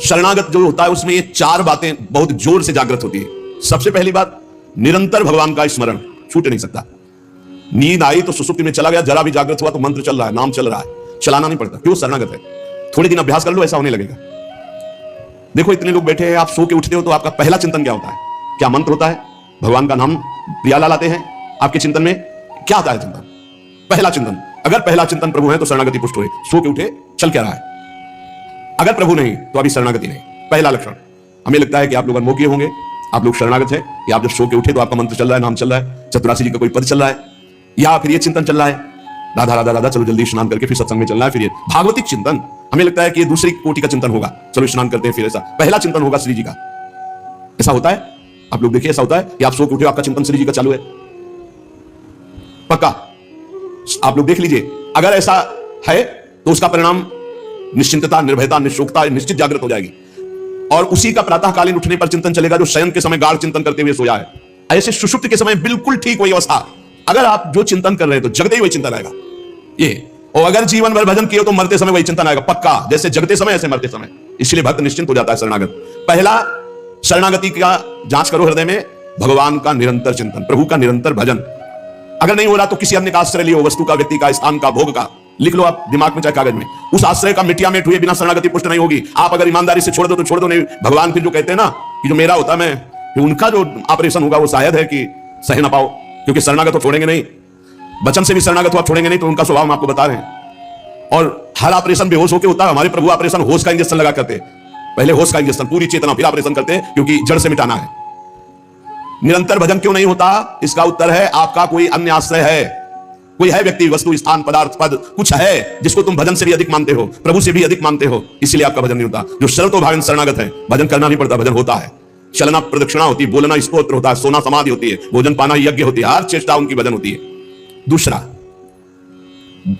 शरणागत जो होता है उसमें ये चार बातें बहुत जोर से जागृत होती है। सबसे पहली बात, निरंतर भगवान का स्मरण छूट नहीं सकता। नींद आई तो सुसुप्ति में चला गया, जरा भी जागृत हुआ तो मंत्र चल रहा है, नाम चल रहा है, चलाना नहीं पड़ता। क्यों? शरणागत है। थोड़े दिन अभ्यास कर लो, ऐसा होने लगेगा। देखो इतने लोग बैठे हैं, आप सो के उठते हो तो आपका पहला चिंतन क्या होता है? क्या मंत्र होता है? भगवान का नाम प्रियाला लाते हैं आपके चिंतन में? क्या आता है चिंतन? पहला चिंतन। अगर पहला चिंतन प्रभु है तो शरणागति पुष्ट हुए। सो के उठे, चल क्या रहा है? अगर प्रभु नहीं तो अभी शरणागति नहीं। पहला लक्षण। हमें लगता है कि आप लोग अनमोखी होंगे, आप लोग शरणागत है, या आप जब सो के उठे तो आपका मंत्र चल रहा है, नाम चल रहा है, चतुरासी जी का कोई पद चल रहा है, या फिर ये चिंतन चल रहा है, राधा राधा राधा, चलो जल्दी स्नान करके फिर सत्संग में चलना है। फिर ये भागवतिक चिंतन, हमें लगता है कि ये दूसरी कोटि का चिंतन होगा, चलो स्नान करते हैं फिर। ऐसा पहला चिंतन होगा श्री जी का। ऐसा होता है? आप लोग देखिए, ऐसा होता है कि आप सो के उठे, आपका चिंतन श्री जी का चालू है, पक्का। आप लोग देख लीजिए, अगर ऐसा है तो उसका परिणाम निश्चिंतता, निर्भयता, निश्चोकता निश्चित जागृत हो जाएगी। और उसी का प्रातःकालीन उठने पर चिंतन चलेगा जो शयन के समय गाढ़ चिंतन करते हुए सोया है। ऐसे सुषुप्ति के समय बिल्कुल ठीक वही अवस्था। अगर आप जो चिंतन कर रहे हैं तो जगते ही वही चिंतन आएगा ये। और अगर जीवन भर भजन किए तो मरते समय वही चिंतन आएगा, पक्का। जैसे जगते समय ऐसे मरते समय। इसलिए भक्त निश्चिंत हो जाता है शरणागत। पहला शरणागति का जांच करो हृदय में, भगवान का निरंतर चिंतन, प्रभु का निरंतर भजन। अगर नहीं हो रहा तो किसी अन्य का आश्रय लियो, वस्तु का, व्यक्ति का, स्थान का, भोग का, लिख लो आप दिमाग में चाहे कागज में। उस आश्रय का मिटिया मेट हुए बिना शरणागति पुष्ट नहीं होगी। आप अगर ईमानदारी से छोड़ दो तो छोड़ दो, नहीं भगवान फिर जो कहते हैं ना कि जो मेरा होता मैं, उनका जो ऑपरेशन होगा वो शायद है कि सह ना पाओ, क्योंकि शरणागत तो छोड़ेंगे नहीं। वचन से भी शरणागत हो आप छोड़ेंगे नहीं, तो उनका स्वभाव हम आपको बता रहे हैं। और हर ऑपरेशन बेहोश होकर होता है। हमारे प्रभु ऑपरेशन होश का इंजेक्शन लगा करते, पहले होश का इंजेक्शन, पूरी चेतना, फिर ऑपरेशन करते हैं, क्योंकि जड़ से मिटाना है। निरंतर भजन क्यों नहीं होता? इसका उत्तर है आपका कोई अन्य आश्रय है, कोई है व्यक्ति, वस्तु, स्थान, पदार्थ, पद, कुछ है जिसको तुम भजन से भी अधिक मानते हो, प्रभु से भी अधिक मानते हो, इसलिए आपका भजन नहीं होता। जो शरतो भागन शरणागत है, भजन करना नहीं पड़ता, भजन होता है। चलना प्रदक्षिणा होती है, बोलना स्तोत्र होता है, सोना समाधि होती है, भोजन पाना यज्ञ होती है, हर चेष्टा उनकी भजन होती है। दूसरा,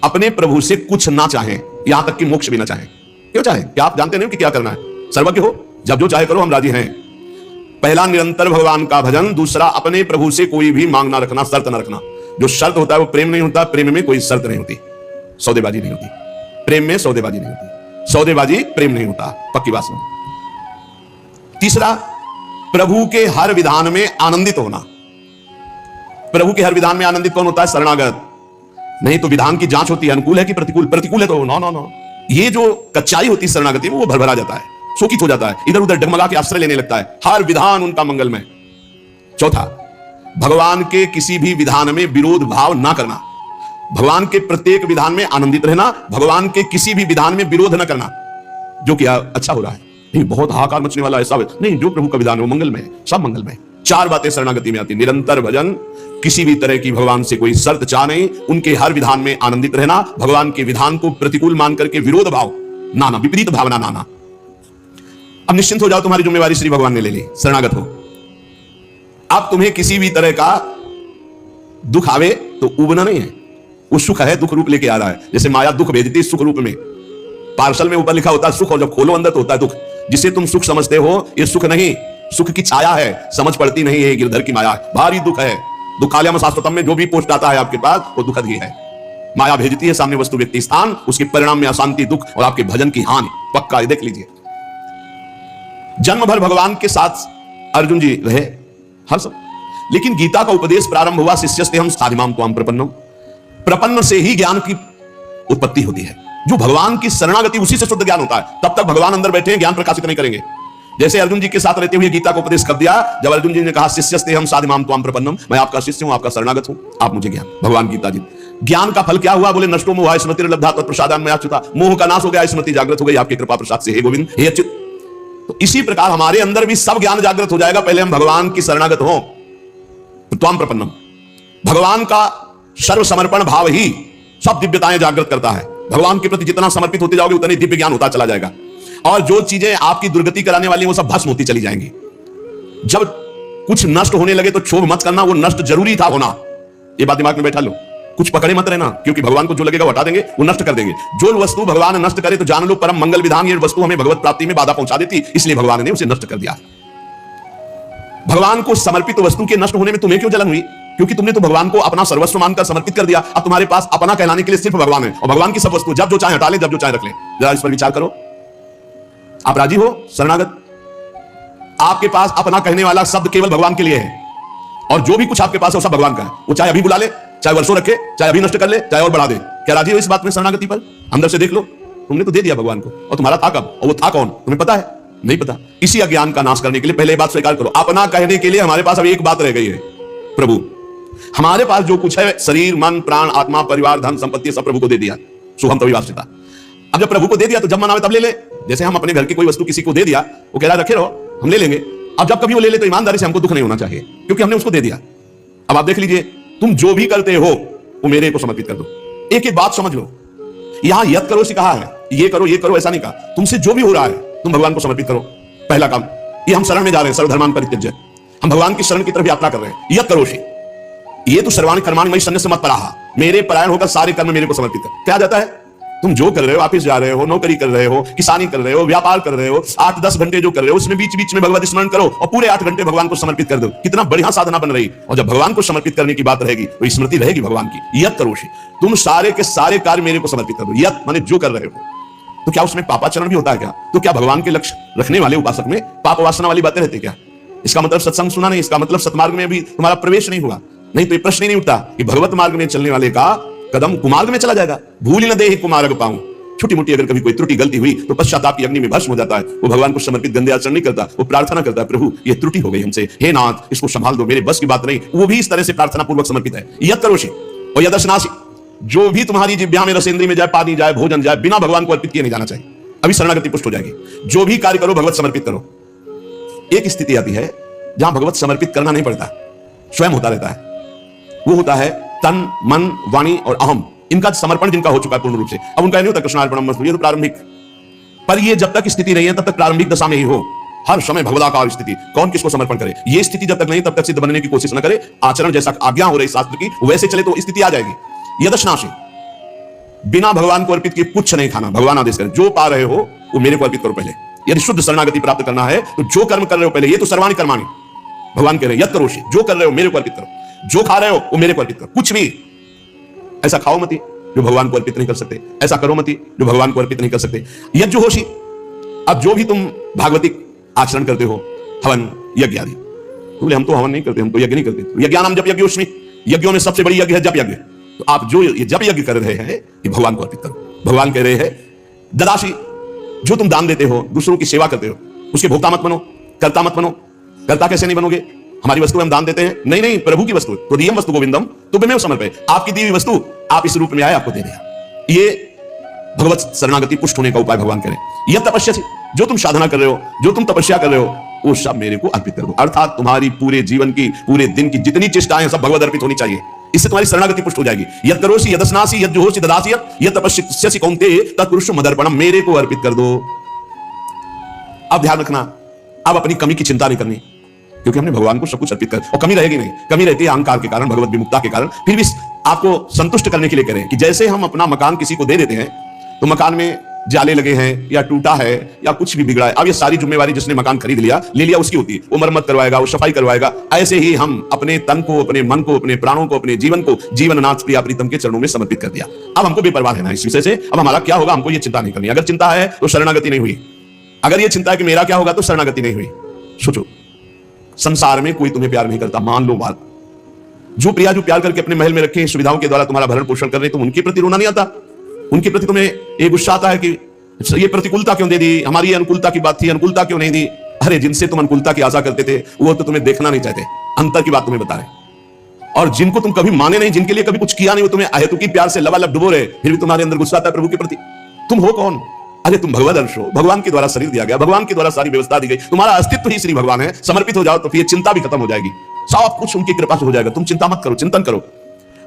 अपने प्रभु से कुछ ना चाहें, यहां तक कि मोक्ष भी ना चाहें। क्यों चाहें? क्या आप जानते नहीं कि क्या करना है? सर्वज्ञ हो, जब जो चाहे करो, हम राजी हैं। पहला निरंतर भगवान का भजन, दूसरा अपने प्रभु से कोई भी मांग ना रखना, शर्त ना रखना। जो शर्त होता है वो प्रेम नहीं होता, प्रेम में कोई शर्त नहीं होती, सौदेबाजी नहीं होती, प्रेम में सौदेबाजी नहीं होती, सौदेबाजी प्रेम नहीं होता, पक्की बात समझ। तीसरा, प्रभु के हर विधान में आनंदित होना। प्रभु के हर विधान में आनंदित कौन होता है? शरणागत। नहीं तो विधान की जांच होती है, अनुकूल है कि प्रतिकूल, प्रतिकूल है तो नो नो नो। ये जो कच्चाई होती है शरणागति में, वो भरभरा जाता है, शोकित हो जाता है, इधर उधर डगमगा के आश्रय लेने लगता है। हर विधान उनका मंगलमय। चौथा, भगवान के किसी भी विधान में विरोध भाव ना करना, भगवान के प्रत्येक विधान में आनंदित रहना, भगवान के किसी भी विधान में विरोध न करना। जो किया अच्छा हो रहा है, नहीं बहुत हाहाकार मचने वाला है सब, नहीं, जो प्रभु का विधान है वो मंगलमय है, सब मंगलमय। चार बातें शरणागति में आती, निरंतर भजन, किसी भी तरह की भगवान से कोई शर्त चाह नहीं, उनके हर विधान में आनंदित रहना, भगवान के विधान को प्रतिकूल मान करके विरोध भाव नाना, विपरीत भावना नाना। अब निश्चिंत हो जाओ, तुम्हारी जिम्मेवारी श्री भगवान ने ले ली, शरणागत हो। अब तुम्हें किसी भी तरह का दुख आवे तो उबना नहीं है, वो सुख है, दुख रूप लेके आ रहा है। जैसे माया दुख भेजती है सुख रूप में, पार्सल में ऊपर लिखा होता है सुख, और जब खोलो अंदर तो होता है दुख। जिसे तुम सुख समझते हो ये सुख नहीं, सुख की छाया है, समझ पड़ती नहीं है, गिरधर की माया है, भारी दुख है। दुखालयम शाश्वतम में जो भी पोस्ट आता है आपके पास वो दुखद ही है। माया भेजती है सामने वस्तु, व्यक्ति, स्थान, उसके परिणाम में अशांति, दुख और आपके भजन की हानि, पक्का। देख लीजिए, जन्म भर भगवान के साथ अर्जुन जी रहे हर सब, लेकिन गीता का उपदेश प्रारंभ हुआ शिष्यस्ते हम साधिमाम त्वाम प्रपन्नम। प्रपन्न से ही ज्ञान की उत्पत्ति होती है। जो भगवान की शरणागति, उसी से शुद्ध ज्ञान होता है। तब तक भगवान अंदर बैठे हैं, ज्ञान प्रकाशित नहीं करेंगे। जैसे अर्जुन जी के साथ रहते हुए गीता को उपदेश कर दिया, जब अर्जुन जी ने कहा शिष्यस्ते हम साधिमाम त्वाम प्रपन्नम, मैं आपका शिष्य हूं, आपका शरणागत हूं, आप मुझे ज्ञान, भगवान गीता जी। ज्ञान का फल क्या हुआ? बोले नष्टो मोह स्मृति लब्धा तत्प्रसादान मया च्युता। मोह का नाश हो गया, स्मृति जागृत हो गई आपकी कृपा प्रसाद से, हे गोविंद, हे अच्युत। तो इसी प्रकार हमारे अंदर भी सब ज्ञान जागृत हो जाएगा, पहले हम भगवान की शरणागत हो। त्वाम प्रपन्नम, भगवान का सर्व समर्पण भाव ही सब दिव्यताएं जागृत करता है। भगवान के प्रति जितना समर्पित होते जाओगे उतनी दिव्य ज्ञान होता चला जाएगा, और जो चीजें आपकी दुर्गति कराने वाली वो सब भस्म होती चली जाएंगी। जब कुछ नष्ट होने लगे तो क्षोभ मत करना, वो नष्ट जरूरी था होना, ये बात दिमाग में बैठा लो। कुछ पकड़े मत रहना, क्योंकि भगवान को जो लगेगा वो हटा देंगे, वो नष्ट कर देंगे। जो वस्तु भगवान नष्ट करे तो जान लो परम मंगल विधान, ये वस्तु हमें भगवत प्राप्ति में बाधा पहुंचा देती, इसलिए भगवान ने उसे नष्ट कर दिया। भगवान को समर्पित वस्तु के नष्ट होने में तुम्हें क्यों जलन हुई? क्योंकि तुमने तो भगवान को अपना सर्वस्व मानकर समर्पित कर दिया। अब तुम्हारे पास अपना कहलाने के लिए सिर्फ भगवान है, और भगवान की सब वस्तु जब जो चाहे हटा ले, जब जो चाहे रख ले। जरा इस पर विचार करो। आप राजी हो शरणागत? आपके पास अपना कहने वाला शब्द केवल भगवान के लिए है, और जो भी कुछ आपके पास है वो सब भगवान का है। वो चाहे अभी बुला ले, चाहे वर्षों रखे, चाहे अभी नष्ट कर ले, चाहे और बढ़ा दे। क्या राजी हो इस बात में शरणागति पर? अंदर से देख लो, तुमने तो दे दिया भगवान को, और तुम्हारा था कब, और वो था कौन तुम्हें पता है? नहीं पता। इसी अज्ञान का नाश करने के लिए पहले बात स्वीकार करो। अपना कहने के लिए हमारे पास अभी एक बात रह गई है, प्रभु। हमारे पास जो कुछ है, शरीर, मन, प्राण, आत्मा, परिवार, धन, संपत्ति, सब प्रभु को दे दिया। शुभम तभी वास्ता। अब जब प्रभु को दे दिया तो जब मन आवे तब ले ले। जैसे हम अपने घर की कोई वस्तु किसी को दे दिया, वो कह रहा है रखे रहो, हम ले लेंगे। अब जब कभी वो ले ले तो ईमानदारी से हमको दुख नहीं होना चाहिए, क्योंकि हमने उसको दे दिया। अब आप देख लीजिए, तुम जो भी करते हो वो मेरे को समर्पित कर दो। एक एक बात समझ लो, यहां यत करो से कहा है, ये करो ऐसा नहीं कहा। तुमसे जो भी हो रहा है तुम भगवान को समर्पित करो। पहला काम ये, हम शरण में जा रहे हैं, सर्वधर्मान् परित्यज्य। हम भगवान की शरण की तरफ यात्रा कर रहे हैं। यत करो से, ये तो सर्वाणि कर्माणि मयि सन्न्यस्य मत्पराः, मेरे परायण होकर सारे कर्म मेरे को समर्पित कर। क्या जाता है? तुम जो कर रहे हो, ऑफिस जा रहे हो, नौकरी कर रहे हो, किसानी कर रहे हो, व्यापार कर रहे हो, 8-10 घंटे जो कर रहे हो उसमें बीच बीच में भगवत स्मरण करो, और पूरे 8 घंटे भगवान को समर्पित कर दो। कितना बढ़िया साधना बन रही। और जब भगवान को समर्पित करने की बात रहेगी तो स्मृति रहेगी भगवान की। यत करो से, तुम सारे के सारे कार्य मेरे को समर्पित कर दो। यत माने जो कर रहे हो। तो क्या उसमें पापाचरण भी होता है क्या? तो क्या भगवान के लक्ष्य रखने वाले उपासक में पाप वासना वाली बातें रहती क्या? इसका मतलब सत्संग सुना नहीं, इसका मतलब सतमार्ग में भी तुम्हारा प्रवेश नहीं हुआ। नहीं तो ये प्रश्न ही नहीं उठता कि भगवत मार्ग में चलने वाले का कदम कुमार्ग में चला जाएगा। भूल न दे कुमार्ग पाऊं। छोटी मोटी अगर कभी कोई त्रुटि गलती हुई तो पश्चाताप की अग्नि में भस्म हो जाता है। वो भगवान को समर्पित गंदे आचरण नहीं करता, वो प्रार्थना करता है, प्रभु ये त्रुटि हो गई हमसे, हे नाथ इसको संभाल दो, मेरे बस की बात नहीं। वो भी इस तरह से प्रार्थना पूर्वक समर्पित है। यत करोषि और यदर्शनासि, जो भी तुम्हारी जिह्वा में रसेंद्रिय में जाए, पानी जाए, भोजन जाए, बिना भगवान को अर्पित किए नहीं जाना चाहिए। अभी शरणागति पुष्ट हो जाएगी। जो भी कार्य करो भगवत समर्पित करो। एक स्थिति आती है जहां भगवत समर्पित करना नहीं पड़ता, स्वयं होता रहता है। वो होता है तन, मन, वाणी और अहम, इनका समर्पण जिनका हो चुका है पूर्ण रूप से। अब उनका नहीं होता कृष्णार्पणमस्तु, ये तो प्रारंभिक। पर ये जब तक स्थिति नहीं है तब तक प्रारंभिक दशा में ही हो, हर समय भगवदाकार स्थिति। कौन किसको समर्पण करे, ये स्थिति जब तक नहीं तब तक सिद्ध बनने की कोशिश न करे। आचरण जैसा आज्ञा हो रही शास्त्र की वैसे चले तो स्थिति आ जाएगी। यदशनाशी, बिना भगवान को अर्पित किए कुछ नहीं खाना। भगवान आदेश करे, जो पा रहे हो वो मेरे को अर्पित करो पहले। यदि शुद्ध शरणागति प्राप्त करना है तो जो कर्म कर रहे हो पहले, ये तो सर्वाणि कर्माणि भगवान कह रहे हैं, यत करोषि, जो कर रहे हो मेरे को अर्पित करो। जो खा रहे हो वो मेरे को अर्पित करो। कुछ भी ऐसा खाओ मत जो भगवान को अर्पित नहीं कर सकते, ऐसा करो मत जो भगवान को अर्पित नहीं कर सकते। यज्ञ होशी, अब जो भी तुम भागवतिक आचरण करते हो, हवन यज्ञ आदि, बोले हम तो हवन नहीं करते, हम तो यज्ञ नहीं करते। यज्ञानाम जप यज्ञोस्मि, यज्ञों में सबसे बड़ी यज्ञ है जप यज्ञ। तो आप जो ये जप यज्ञ कर रहे हैं ये भगवान को अर्पित करो। भगवान कह रहे हैं ददासी, जो तुम दान देते हो, दूसरों की सेवा करते हो, उसके भोक्ता मत बनो, कर्ता मत बनो। कर्ता कैसे नहीं बनोगे? हमारी वस्तु हम दान देते हैं, नहीं नहीं, प्रभु की वस्तु, त्वदीयम वस्तु गोविंदम तुभ्यमेव समर्पये। आपकी दी हुई वस्तु आप इस रूप में आए, आपको दे दिया। ये भगवत शरणागति पुष्ट होने का उपाय भगवान करें। यह तपस्या, जो तुम साधना कर रहे हो, जो तुम तपस्या कर रहे हो, वो सब मेरे को अर्पित करो। अर्थात तुम्हारी पूरे जीवन की, पूरे दिन की जितनी चेष्टाएं सब भगवत अर्पित होनी चाहिए। इससे तुम्हारी शरणागति पुष्ट हो जाएगी। यद करोषि यदस्नासि यद जोहोषि ददासि यद तपस्यसि कौन्तेय तत्कुरुष्व मदर्पणम, मेरे को अर्पित कर दो। अब ध्यान रखना, अब अपनी कमी की चिंता नहीं करनी, क्योंकि हमने भगवान को सब कुछ अर्पित कर, और कमी रहेगी नहीं। कमी रहती है अहंकार के कारण, भगवत विमुक्ता के कारण। फिर भी आपको संतुष्ट करने के लिए करें कि जैसे हम अपना मकान किसी को दे देते हैं तो मकान में जाले लगे हैं या टूटा है या कुछ भी बिगड़ा है, अब ये सारी जिम्मेवारी जिसने मकान खरीद लिया ले लिया उसकी होती है। वो मरम्मत करवाएगा, वो सफाई करवाएगा। ऐसे ही हम अपने तन को, अपने मन को, अपने प्राणों को, अपने जीवन को जीवननाथ प्रिया प्रीतम के चरणों में समर्पित कर दिया। अब हमको बेपरवाह रहना इस विषय से। अब हमारा क्या होगा हमको ये चिंता नहीं करनी। अगर चिंता है तो शरणागति नहीं हुई, अगर ये चिंता है कि मेरा क्या होगा तो शरणागति नहीं हुई। सोचो, संसार में कोई तुम्हें प्यार नहीं करता, मान लो बात। जो प्रिया जो प्यार करके अपने महल में रखे, सुविधाओं के द्वारा तुम्हारा भरण पोषण कर रहे, तुम उनके प्रति रोना नहीं आता? उनके प्रति तुम्हें एक गुस्सा आता है कि ये प्रतिकूलता क्यों दे दी, हमारी अनुकूलता की बात थी, अनुकूलता क्यों नहीं दी? अरे जिनसे तुम अनुकूलता की आशा करते थे वो तो तुम्हें देखना नहीं चाहते, अंतर की बात तुम्हें बता रहे। और जिनको तुम कभी माने नहीं, जिनके लिए कभी कुछ किया नहीं, वो तुम्हें अहेतुकी प्यार से लबालब डुबो रहे, फिर भी तुम्हारे अंदर गुस्सा आता है प्रभु के प्रति। तुम हो कौन? अरे तुम भगवद अंश हो, भगवान के द्वारा शरीर दिया गया, भगवान के द्वारा सारी व्यवस्था दी गई, तुम्हारा अस्तित्व ही श्री भगवान है। समर्पित हो जाओ तो फिर चिंता भी खत्म हो जाएगी, सब कुछ उनकी कृपा से हो जाएगा। तुम चिंता मत करो, चिंतन करो।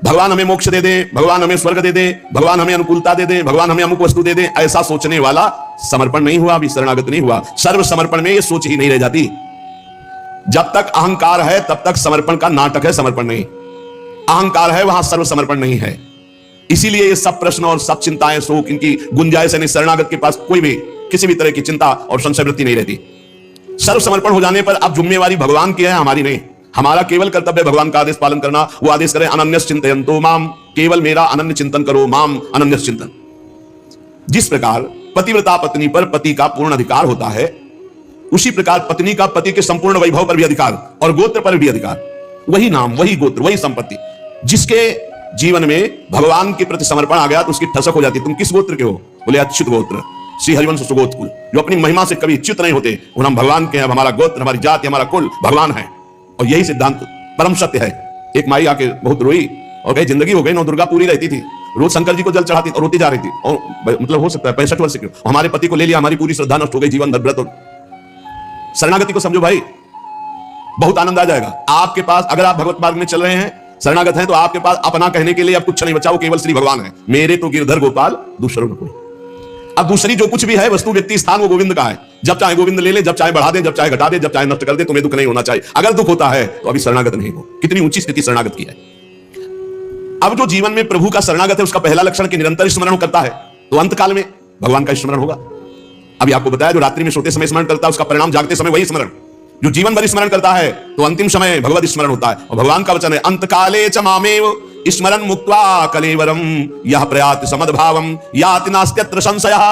भगवान हमें मोक्ष दे दे, भगवान हमें स्वर्ग दे दे, भगवान हमें अनुकूलता दे दे, भगवान हमें अमुक वस्तु दे दे, ऐसा सोचने वाला समर्पण नहीं हुआ, अभी शरणागत नहीं हुआ। सर्व समर्पण में ये सोच ही नहीं रह जाती। जब तक अहंकार है तब तक समर्पण का नाटक है, समर्पण नहीं। अहंकार है वहां सर्व समर्पण नहीं है। इसीलिए ये सब प्रश्न और सब चिंताएं, शोक, इनकी गुंजाइश नहीं। शरणागत के पास कोई भी किसी भी तरह की चिंता और संशय वृत्ति नहीं रहती। सर्व समर्पण हो जाने पर अब जिम्मेवारी भगवान की है, हमारी नहीं। हमारा केवल कर्तव्य भगवान का आदेश पालन करना। वो आदेश करें अनन्यस चिंतयन्तो माम, केवल मेरा अनन्य चिंतन करो, माम अनन्यस चिंतन। जिस प्रकार पतिव्रता पत्नी पर पति का पूर्ण अधिकार होता है, उसी प्रकार पत्नी का पति के संपूर्ण वैभव पर भी अधिकार और गोत्र पर भी अधिकार। वही नाम, वही गोत्र, वही संपत्ति। जिसके जीवन में भगवान के प्रति समर्पण आ गया तो उसकी ठसक हो जाती है। तुम किस गोत्र के हो? बोले अच्युत गोत्र, श्री हरिवंश सुगोत्र कुल। जो अपनी महिमा से कभी च्युत नहीं होते, उन हम भगवान के हैं। हमारा गोत्र, हमारी जाति, हमारा कुल भगवान है। और यही सिद्धांत परम सत्य है। एक माई आके बहुत रोई और कही जिंदगी हो गई नौ दुर्गा पूरी रहती थी, रोज शंकर जी को जल चढ़ाती और रोती जा रही थी, और मतलब हो सकता है 65 वर्ष की, हमारे पति को ले लिया, हमारी पूरी श्रद्धा नष्ट हो गई, जीवन भर व्रत और शरणागति को समझो भाई, बहुत आनंद आ जाएगा आपके पास। अगर आप भगवत मार्ग में चल रहे हैं, शरणागत हैं, तो आपके पास अपना कहने के लिए अब कुछ नहीं बचा, वो केवल श्री भगवान है। मेरे तो गिरधर गोपाल, दूसरों को कोई। अब दूसरी जो कुछ भी है, वस्तु, व्यक्ति, स्थान, वो गोविंद का है। जब चाहे गोविंद ले ले, जब चाहे बढ़ा दे, जब चाहे घटा दे, जब चाहे नष्ट कर दे, तुम्हें दुख नहीं होना चाहिए। अगर दुख होता है तो अभी शरणागत नहीं हो। कितनी ऊंची स्थिति शरणागत की है। अब जो जीवन में प्रभु का शरणागत है, उसका पहला लक्षण कि निरंतर स्मरण करता है, तो अंत काल में भगवान का स्मरण होगा। अभी आपको बताया, जो रात्रि में सोते समय स्मरण करता है, उसका परिणाम जागते समय वही स्मरण। जो जीवन भर स्मरण करता है तो अंतिम समय भगवत स्मरण होता है। और भगवान का वचन है, अंत काले च मामेव स्मरण मुक्त्वा कलेवरम यह प्रयाति समद्भावम याति नास्त्यत्र संशयः।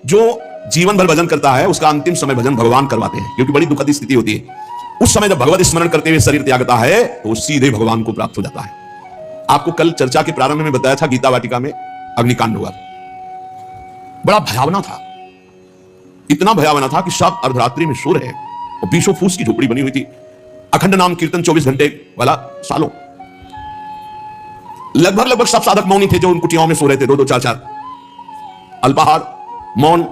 जो जीवन भर भजन करता है, उसका अंतिम समय भजन भगवान करवाते हैं, क्योंकि बड़ी दुखद स्थिति होती है। उस समय जब भगवत स्मरण करते हुए शरीर त्यागता है, तो वो सीधे भगवान को प्राप्त हो जाता है। आपको कल चर्चा के प्रारंभ में बताया था, गीता वाटिका में अग्निकांड हुआ, बड़ा भयावना था। इतना भयावना था कि सब अर्धरात्रि में सो रहे हैं और बीसों फूस की झोपड़ी बनी हुई थी। अखंड नाम कीर्तन 24 घंटे वाला सालों। लगभग सब साधक मौनी थे, जो उन कुटियाओं में सो रहे थे, 2-2, 4-4। अल्पाहार, मौन,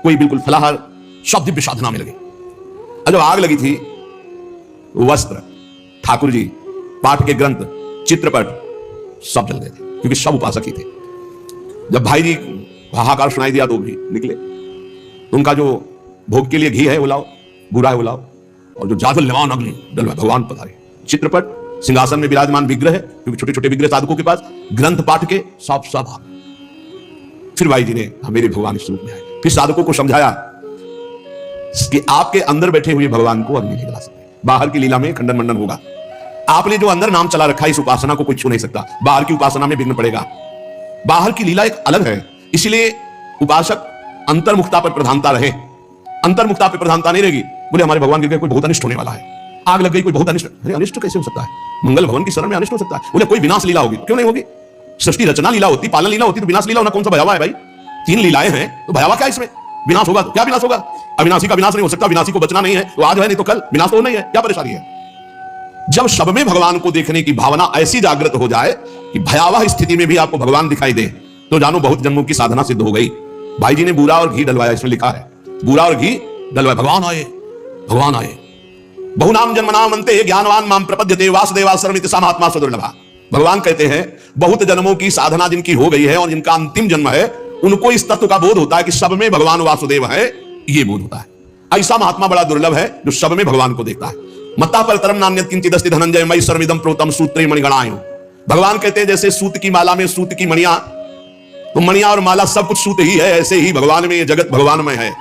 कोई बिल्कुल फलाहार, सब दिव्य साधना में लगे। और जब आग लगी थी, वस्त्र, ठाकुर जी, पाठ के ग्रंथ, चित्रपट सब जल गए थे, क्योंकि सब उपासक ही थे। जब भाई जी हाहाकार सुनाई दिया तो भी निकले। तो उनका जो भोग के लिए घी है वो लाओ, बुरा है वो लाओ, और जो जादल लेवान अग्नि डलवा, भगवान पधारे। चित्रपट, सिंहासन में विराजमान विग्रह है, क्योंकि छोटे छोटे विग्रह साधकों के पास, ग्रंथ पाठ के सब। फिर भाई जी ने मेरे भगवान इस रूप में आए। फिर साधकों को समझाया कि आपके अंदर बैठे हुए भगवान को अग्नि नहीं जला सकते, बाहर की लीला में खंडन मंडन होगा। आपने जो अंदर नाम चला रखा है, इस उपासना को कोई छू नहीं सकता, बाहर की उपासना में विघ्न पड़ेगा। बाहर की लीला एक अलग है, इसलिए उपासक अंतर्मुखता पर प्रधानता रहे। अंतर्मुखता पर प्रधानता नहीं रहेगी, बोले हमारे भगवान गिर गए, कोई बहुत अनिष्ट होने वाला है, आग लग गई, कोई बहुत अनिष्ट। अरे अनिष्ट कैसे हो सकता है? मंगल भवन की शरण में अनिष्ट हो सकता है? बोले कोई विनाश लीला होगी, क्यों नहीं होगी? सृष्टि रचना लीला होती, पालन लीला होती, तो विनाश लीला होना कौन सा भयावा है भाई? 3 लीलाएं हैं, तो भयावा क्या इसमें? विनाश होगा तो क्या विनाश होगा? अविनाशी का विनाश नहीं हो सकता, विनाशी को बचना नहीं है, तो आज है नहीं तो कल, विनाश तो नहीं है, क्या परेशानी है? जब सब में भगवान को देखने की भावना ऐसी जागृत हो जाए कि भयावह स्थिति में भी आपको भगवान दिखाई दे, तो जानो बहुत जन्मों की साधना सिद्ध हो गई। भाई जी ने बूरा और घी डलवाया, इसमें लिखा है बूरा और घी डलवाया, भगवान आए, भगवान आए। बहुनाम जन्मनाम अन्ते ज्ञानवान माम प्रपद्यते वासुदेवा सर्वमिति सा महात्मा सुदुर्लभा। भगवान कहते हैं बहुत जन्मों की साधना जिनकी हो गई है और जिनका अंतिम जन्म है, उनको इस तत्व का बोध होता है कि सब में भगवान वासुदेव है, ये बोध होता है। ऐसा महात्मा बड़ा दुर्लभ है जो सब में भगवान को देखता है। मत्ता परतरम नान्यत् किंचिदस्ति धनंजय मयि सर्वमिदं प्रोतम सूत्रे मणिगणाय। भगवान कहते हैं जैसे सूत की माला में सूत की मणियां, तो मणियां और माला सब कुछ सूत ही है, ऐसे ही भगवान में ये जगत भगवान में है।